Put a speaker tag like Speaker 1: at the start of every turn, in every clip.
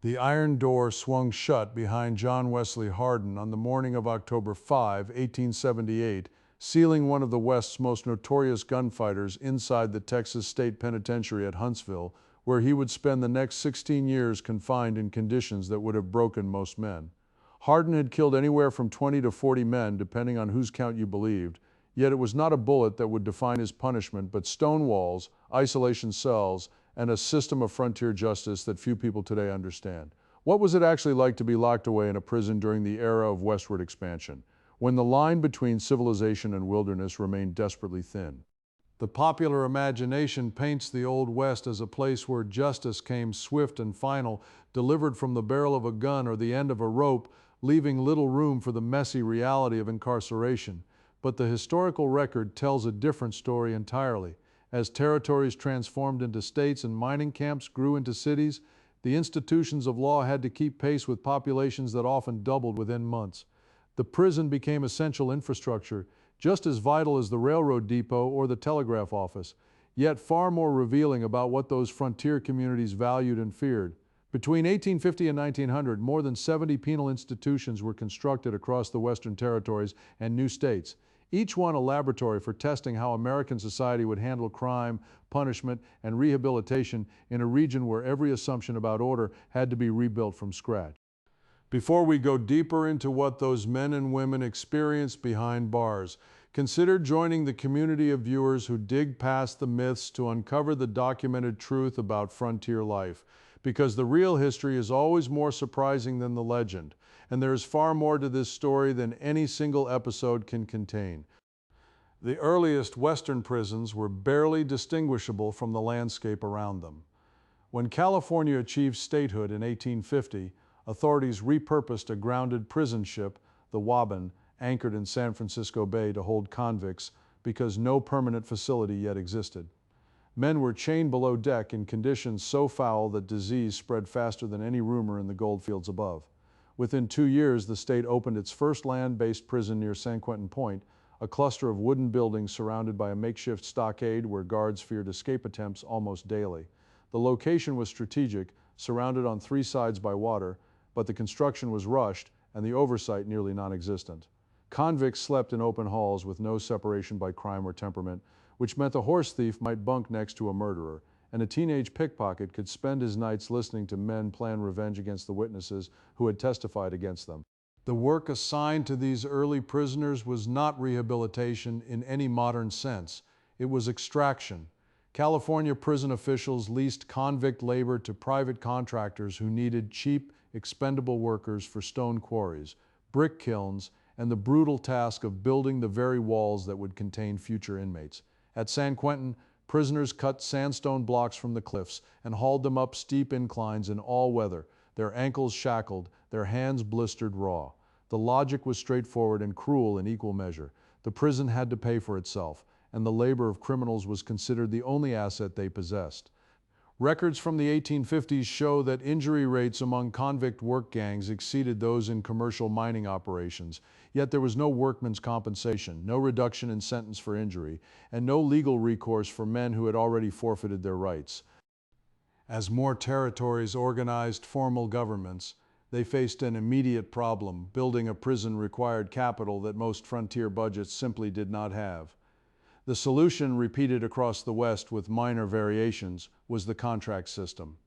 Speaker 1: The iron door swung shut behind John Wesley Hardin on the morning of October 5, 1878, sealing one of the West's most notorious gunfighters inside the Texas State Penitentiary at Huntsville, where he would spend the next 16 years confined in conditions that would have broken most men. Hardin had killed anywhere from 20 to 40 men, depending on whose count you believed, yet it was not a bullet that would define his punishment, but stone walls, isolation cells, and a system of frontier justice that few people today understand. What was it actually like to be locked away in a prison during the era of westward expansion, when the line between civilization and wilderness remained desperately thin? The popular imagination paints the Old West as a place where justice came swift and final, delivered from the barrel of a gun or the end of a rope, leaving little room for the messy reality of incarceration. But the historical record tells a different story entirely. As territories transformed into states and mining camps grew into cities, the institutions of law had to keep pace with populations that often doubled within months. The prison became essential infrastructure, just as vital as the railroad depot or the telegraph office, yet far more revealing about what those frontier communities valued and feared. Between 1850 and 1900, more than 70 penal institutions were constructed across the Western territories and new states, each one a laboratory for testing how American society would handle crime, punishment, and rehabilitation in a region where every assumption about order had to be rebuilt from scratch. Before we go deeper into what those men and women experienced behind bars, consider joining the community of viewers who dig past the myths to uncover the documented truth about frontier life, because the real history is always more surprising than the legend, and there is far more to this story than any single episode can contain. The earliest Western prisons were barely distinguishable from the landscape around them. When California achieved statehood in 1850, authorities repurposed a grounded prison ship, the Wabun, anchored in San Francisco Bay to hold convicts because no permanent facility yet existed. Men were chained below deck in conditions so foul that disease spread faster than any rumor in the goldfields above. Within 2 years, the state opened its first land-based prison near San Quentin Point, a cluster of wooden buildings surrounded by a makeshift stockade where guards feared escape attempts almost daily. The location was strategic, surrounded on 3 sides by water, but the construction was rushed and the oversight nearly non-existent. Convicts slept in open halls with no separation by crime or temperament, which meant a horse thief might bunk next to a murderer, and a teenage pickpocket could spend his nights listening to men plan revenge against the witnesses who had testified against them. The work assigned to these early prisoners was not rehabilitation in any modern sense. It was extraction. California prison officials leased convict labor to private contractors who needed cheap, expendable workers for stone quarries, brick kilns, and the brutal task of building the very walls that would contain future inmates. At San Quentin, prisoners cut sandstone blocks from the cliffs and hauled them up steep inclines in all weather, their ankles shackled, their hands blistered raw. The logic was straightforward and cruel in equal measure. The prison had to pay for itself, and the labor of criminals was considered the only asset they possessed. Records from the 1850s show that injury rates among convict work gangs exceeded those in commercial mining operations, yet there was no workman's compensation, no reduction in sentence for injury, and no legal recourse for men who had already forfeited their rights. As more territories organized formal governments, they faced an immediate problem. Building a prison required capital that most frontier budgets simply did not have. The solution, repeated across the West with minor variations, was the contract system.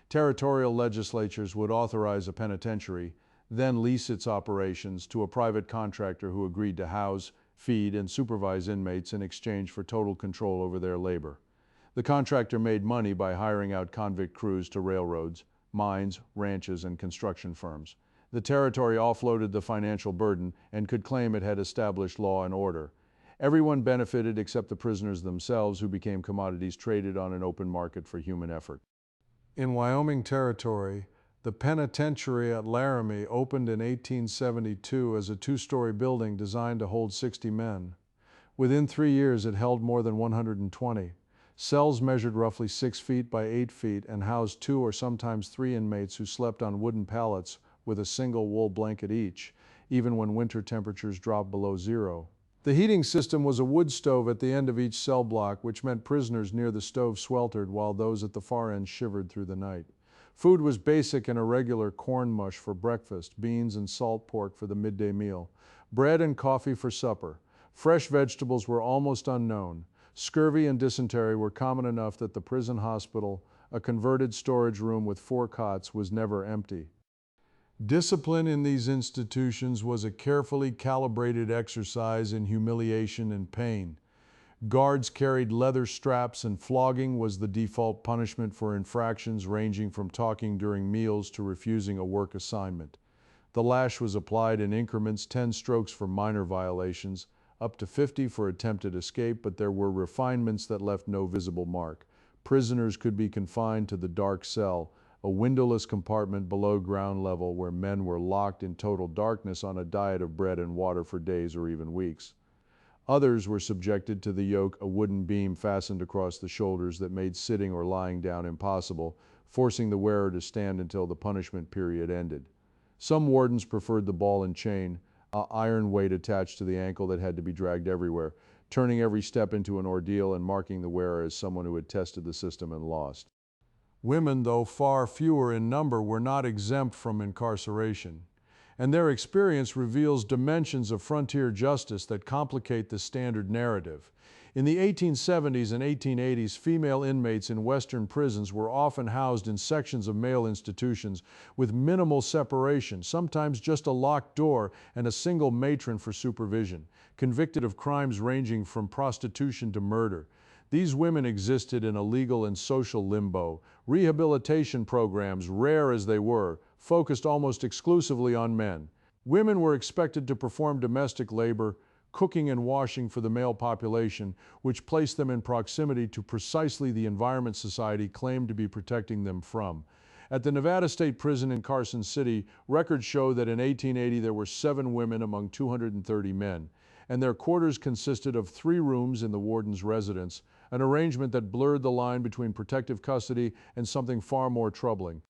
Speaker 1: Territorial legislatures would authorize a penitentiary, then lease its operations to a private contractor who agreed to house, feed, and supervise inmates in exchange for total control over their labor. The contractor made money by hiring out convict crews to railroads, mines, ranches, and construction firms. The territory offloaded the financial burden and could claim it had established law and order. Everyone benefited except the prisoners themselves, who became commodities traded on an open market for human effort. In Wyoming Territory, the penitentiary at Laramie opened in 1872 as a 2-story building designed to hold 60 men. Within 3 years, it held more than 120. Cells measured roughly 6 feet by 8 feet and housed 2 or sometimes 3 inmates who slept on wooden pallets with a single wool blanket each, even when winter temperatures dropped below 0. The heating system was a wood stove at the end of each cell block, which meant prisoners near the stove sweltered while those at the far end shivered through the night. Food was basic and irregular: corn mush for breakfast, beans and salt pork for the midday meal, bread and coffee for supper. Fresh vegetables were almost unknown. Scurvy and dysentery were common enough that the prison hospital, a converted storage room with 4 cots, was never empty. Discipline in these institutions was a carefully calibrated exercise in humiliation and pain. Guards carried leather straps, and flogging was the default punishment for infractions ranging from talking during meals to refusing a work assignment. The lash was applied in increments: 10 strokes for minor violations, up to 50 for attempted escape, but there were refinements that left no visible mark. Prisoners could be confined to the dark cell, a windowless compartment below ground level where men were locked in total darkness on a diet of bread and water for days or even weeks. Others were subjected to the yoke, a wooden beam fastened across the shoulders that made sitting or lying down impossible, forcing the wearer to stand until the punishment period ended. Some wardens preferred the ball and chain, an iron weight attached to the ankle that had to be dragged everywhere, turning every step into an ordeal and marking the wearer as someone who had tested the system and lost. Women, though far fewer in number, were not exempt from incarceration, and their experience reveals dimensions of frontier justice that complicate the standard narrative. In the 1870s and 1880s, female inmates in Western prisons were often housed in sections of male institutions with minimal separation, sometimes just a locked door and a single matron for supervision, convicted of crimes ranging from prostitution to murder. These women existed in a legal and social limbo. Rehabilitation programs, rare as they were, focused almost exclusively on men. Women were expected to perform domestic labor, cooking and washing for the male population, which placed them in proximity to precisely the environment society claimed to be protecting them from. At the Nevada State Prison in Carson City, records show that in 1880 there were 7 women among 230 men, and their quarters consisted of 3 rooms in the warden's residence, an arrangement that blurred the line between protective custody and something far more troubling.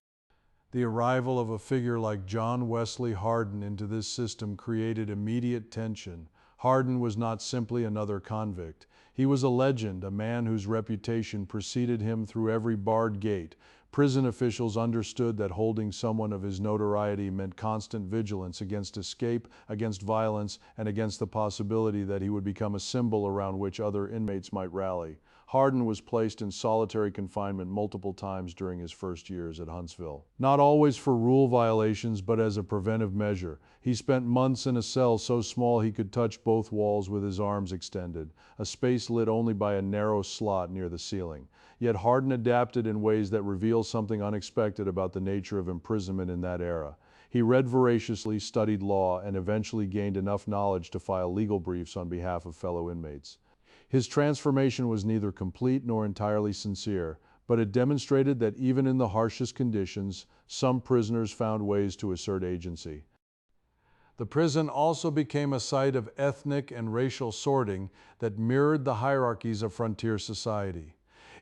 Speaker 1: The arrival of a figure like John Wesley Hardin into this system created immediate tension. Hardin was not simply another convict. He was a legend, a man whose reputation preceded him through every barred gate. Prison officials understood that holding someone of his notoriety meant constant vigilance against escape, against violence, and against the possibility that he would become a symbol around which other inmates might rally. Hardin was placed in solitary confinement multiple times during his first years at Huntsville. Not always for rule violations, but as a preventive measure. He spent months in a cell so small he could touch both walls with his arms extended, a space lit only by a narrow slot near the ceiling. Yet Hardin adapted in ways that reveal something unexpected about the nature of imprisonment in that era. He read voraciously, studied law, and eventually gained enough knowledge to file legal briefs on behalf of fellow inmates. His transformation was neither complete nor entirely sincere, but it demonstrated that even in the harshest conditions, some prisoners found ways to assert agency. The prison also became a site of ethnic and racial sorting that mirrored the hierarchies of frontier society.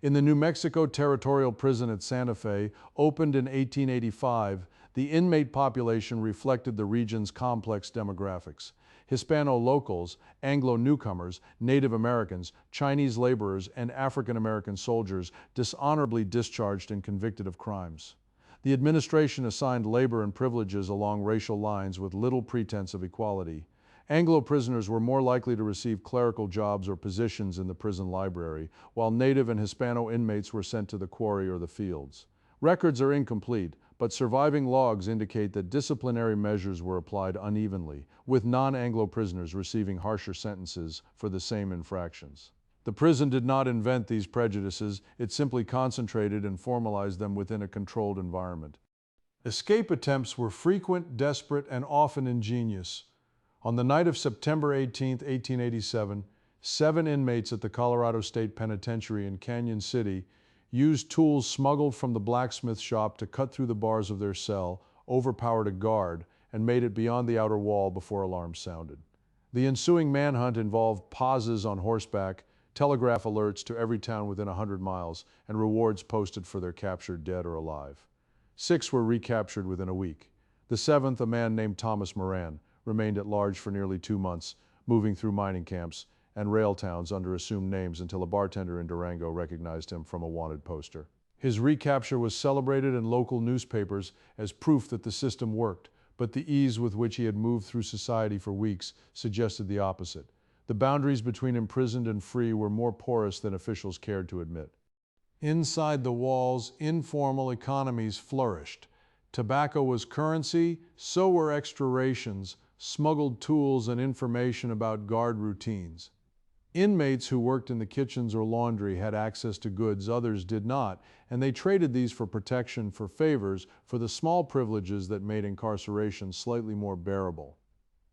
Speaker 1: In the New Mexico Territorial Prison at Santa Fe, opened in 1885, the inmate population reflected the region's complex demographics. Hispano-locals, Anglo-newcomers, Native Americans, Chinese laborers, and African-American soldiers dishonorably discharged and convicted of crimes. The administration assigned labor and privileges along racial lines with little pretense of equality. Anglo prisoners were more likely to receive clerical jobs or positions in the prison library, while Native and Hispano inmates were sent to the quarry or the fields. Records are incomplete, but surviving logs indicate that disciplinary measures were applied unevenly, with non-Anglo prisoners receiving harsher sentences for the same infractions. The prison did not invent these prejudices, it simply concentrated and formalized them within a controlled environment. Escape attempts were frequent, desperate, and often ingenious. On the night of September 18, 1887, 7 inmates at the Colorado State Penitentiary in Canyon City used tools smuggled from the blacksmith shop to cut through the bars of their cell, overpowered a guard, and made it beyond the outer wall before alarms sounded. The ensuing manhunt involved pauses on horseback, telegraph alerts to every town within 100 miles, and rewards posted for their captured dead or alive. 6 were recaptured within a week. The 7th, a man named Thomas Moran, remained at large for nearly 2 months, moving through mining camps and rail towns under assumed names until a bartender in Durango recognized him from a wanted poster. His recapture was celebrated in local newspapers as proof that the system worked, but the ease with which he had moved through society for weeks suggested the opposite. The boundaries between imprisoned and free were more porous than officials cared to admit. Inside the walls, informal economies flourished. Tobacco was currency, so were extra rations, smuggled tools, and information about guard routines. Inmates who worked in the kitchens or laundry had access to goods others did not, and they traded these for protection, for favors, for the small privileges that made incarceration slightly more bearable.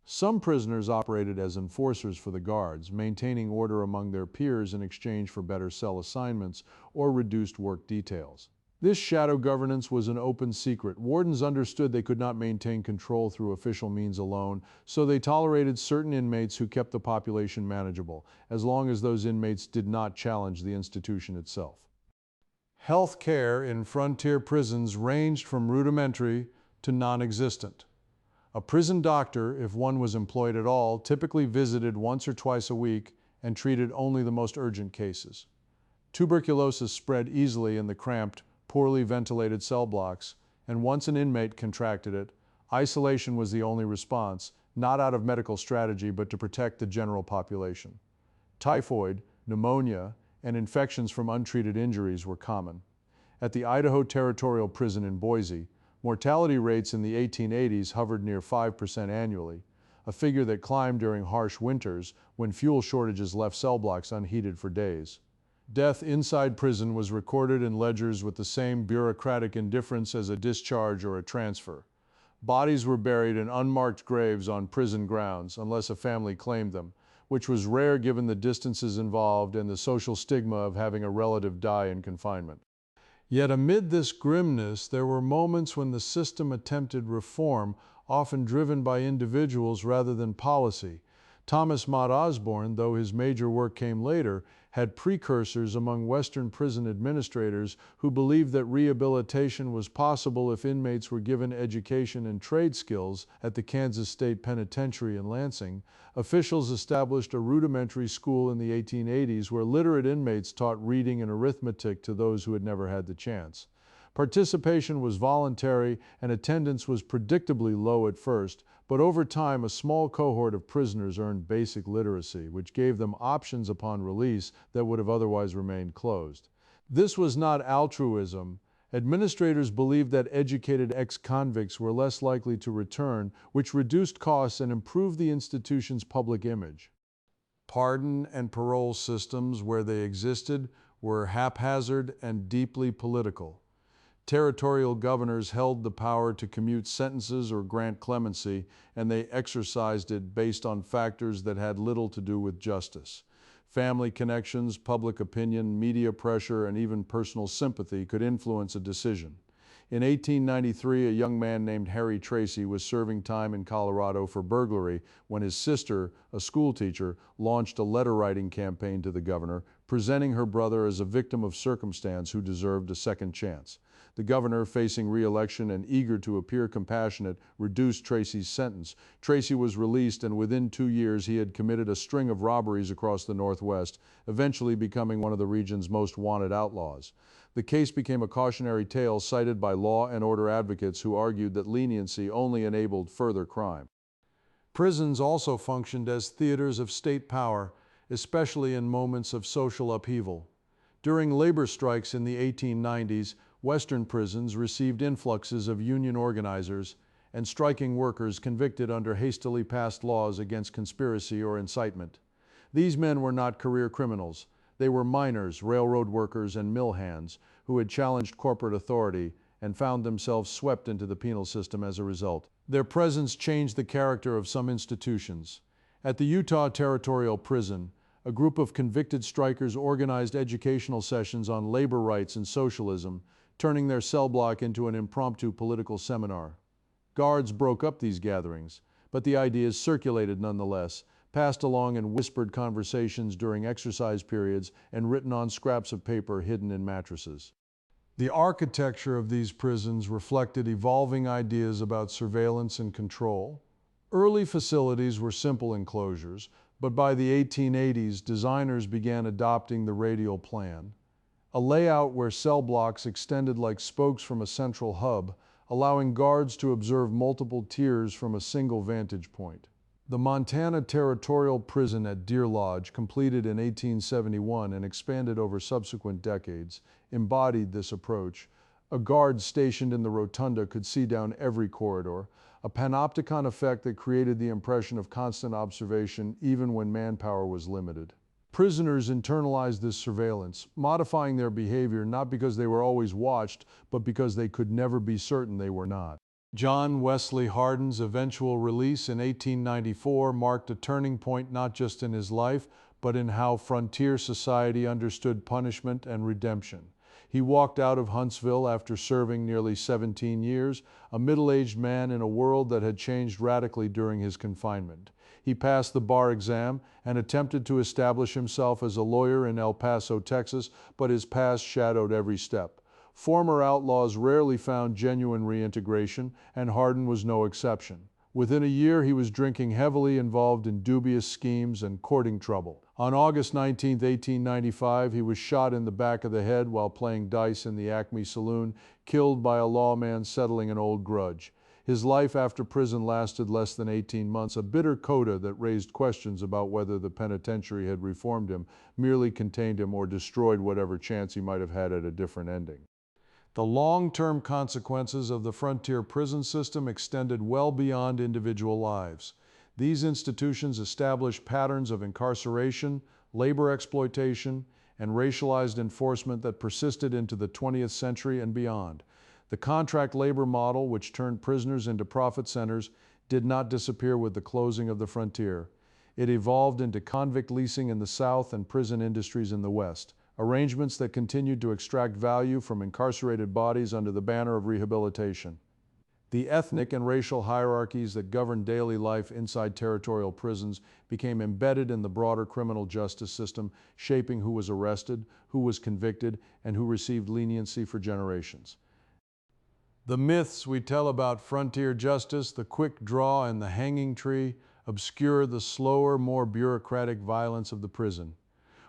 Speaker 1: Some prisoners operated as enforcers for the guards, maintaining order among their peers in exchange for better cell assignments or reduced work details. This shadow governance was an open secret. Wardens understood they could not maintain control through official means alone, so they tolerated certain inmates who kept the population manageable, as long as those inmates did not challenge the institution itself. Health care in frontier prisons ranged from rudimentary to non-existent. A prison doctor, if one was employed at all, typically visited once or twice a week and treated only the most urgent cases. Tuberculosis spread easily in the cramped, poorly ventilated cell blocks, and once an inmate contracted it, isolation was the only response, not out of medical strategy but to protect the general population. Typhoid, pneumonia, and infections from untreated injuries were common. At the Idaho Territorial Prison in Boise, mortality rates in the 1880s hovered near 5% annually, a figure that climbed during harsh winters when fuel shortages left cell blocks unheated for days. Death inside prison was recorded in ledgers with the same bureaucratic indifference as a discharge or a transfer. Bodies were buried in unmarked graves on prison grounds, unless a family claimed them, which was rare given the distances involved and the social stigma of having a relative die in confinement. Yet amid this grimness, there were moments when the system attempted reform, often driven by individuals rather than policy. Thomas Mott Osborne, though his major work came later, had precursors among Western prison administrators who believed that rehabilitation was possible if inmates were given education and trade skills. At the Kansas State Penitentiary in Lansing, officials established a rudimentary school in the 1880s where literate inmates taught reading and arithmetic to those who had never had the chance. Participation was voluntary and attendance was predictably low at first, but over time a small cohort of prisoners earned basic literacy, which gave them options upon release that would have otherwise remained closed. This was not altruism. Administrators believed that educated ex-convicts were less likely to return, which reduced costs and improved the institution's public image. Pardon and parole systems, where they existed, were haphazard and deeply political. Territorial governors held the power to commute sentences or grant clemency, and they exercised it based on factors that had little to do with justice. Family connections, public opinion, media pressure, and even personal sympathy could influence a decision. In 1893, a young man named Harry Tracy was serving time in Colorado for burglary when his sister, a schoolteacher, launched a letter-writing campaign to the governor, presenting her brother as a victim of circumstance who deserved a second chance. The governor, facing re-election and eager to appear compassionate, reduced Tracy's sentence. Tracy was released, and within 2 years he had committed a string of robberies across the Northwest, eventually becoming one of the region's most wanted outlaws. The case became a cautionary tale cited by law and order advocates who argued that leniency only enabled further crime. Prisons also functioned as theaters of state power, especially in moments of social upheaval. During labor strikes in the 1890s, Western prisons received influxes of union organizers and striking workers convicted under hastily passed laws against conspiracy or incitement. These men were not career criminals. They were miners, railroad workers, and mill hands who had challenged corporate authority and found themselves swept into the penal system as a result. Their presence changed the character of some institutions. At the Utah Territorial Prison, a group of convicted strikers organized educational sessions on labor rights and socialism, turning their cell block into an impromptu political seminar. Guards broke up these gatherings, but the ideas circulated nonetheless, passed along in whispered conversations during exercise periods and written on scraps of paper hidden in mattresses. The architecture of these prisons reflected evolving ideas about surveillance and control. Early facilities were simple enclosures, but by the 1880s, designers began adopting the radial plan. a layout where cell blocks extended like spokes from a central hub, allowing guards to observe multiple tiers from a single vantage point. The Montana Territorial Prison at Deer Lodge, completed in 1871 and expanded over subsequent decades, embodied this approach. A guard stationed in the rotunda could see down every corridor, a panopticon effect that created the impression of constant observation even when manpower was limited. Prisoners internalized this surveillance, modifying their behavior not because they were always watched, but because they could never be certain they were not. John Wesley Hardin's eventual release in 1894 marked a turning point not just in his life, but in how frontier society understood punishment and redemption. He walked out of Huntsville after serving nearly 17 years, a middle-aged man in a world that had changed radically during his confinement. He passed the bar exam and attempted to establish himself as a lawyer in El Paso, Texas, but his past shadowed every step. Former outlaws rarely found genuine reintegration, and Hardin was no exception. Within a year, he was drinking heavily, involved in dubious schemes and courting trouble. On August 19, 1895, he was shot in the back of the head while playing dice in the Acme Saloon, killed by a lawman settling an old grudge. His life after prison lasted less than 18 months, a bitter coda that raised questions about whether the penitentiary had reformed him, merely contained him, or destroyed whatever chance he might have had at a different ending. The long-term consequences of the frontier prison system extended well beyond individual lives. These institutions established patterns of incarceration, labor exploitation, and racialized enforcement that persisted into the 20th century and beyond. The contract labor model, which turned prisoners into profit centers, did not disappear with the closing of the frontier. It evolved into convict leasing in the South and prison industries in the West, arrangements that continued to extract value from incarcerated bodies under the banner of rehabilitation. The ethnic and racial hierarchies that governed daily life inside territorial prisons became embedded in the broader criminal justice system, shaping who was arrested, who was convicted, and who received leniency for generations. The myths we tell about frontier justice, the quick draw and the hanging tree, obscure the slower, more bureaucratic violence of the prison,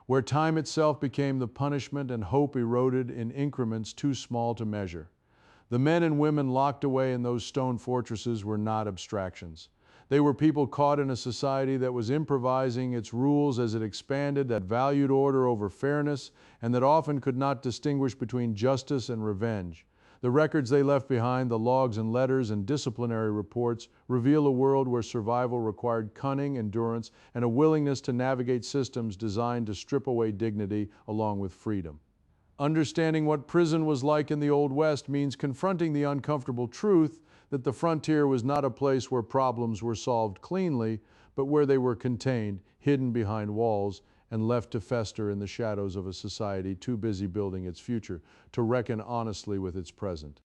Speaker 1: where time itself became the punishment and hope eroded in increments too small to measure. The men and women locked away in those stone fortresses were not abstractions. They were people caught in a society that was improvising its rules as it expanded, that valued order over fairness, and that often could not distinguish between justice and revenge. The records they left behind, the logs and letters and disciplinary reports, reveal a world where survival required cunning, endurance, and a willingness to navigate systems designed to strip away dignity along with freedom. Understanding what prison was like in the Old West means confronting the uncomfortable truth that the frontier was not a place where problems were solved cleanly, but where they were contained, hidden behind walls, and left to fester in the shadows of a society too busy building its future to reckon honestly with its present.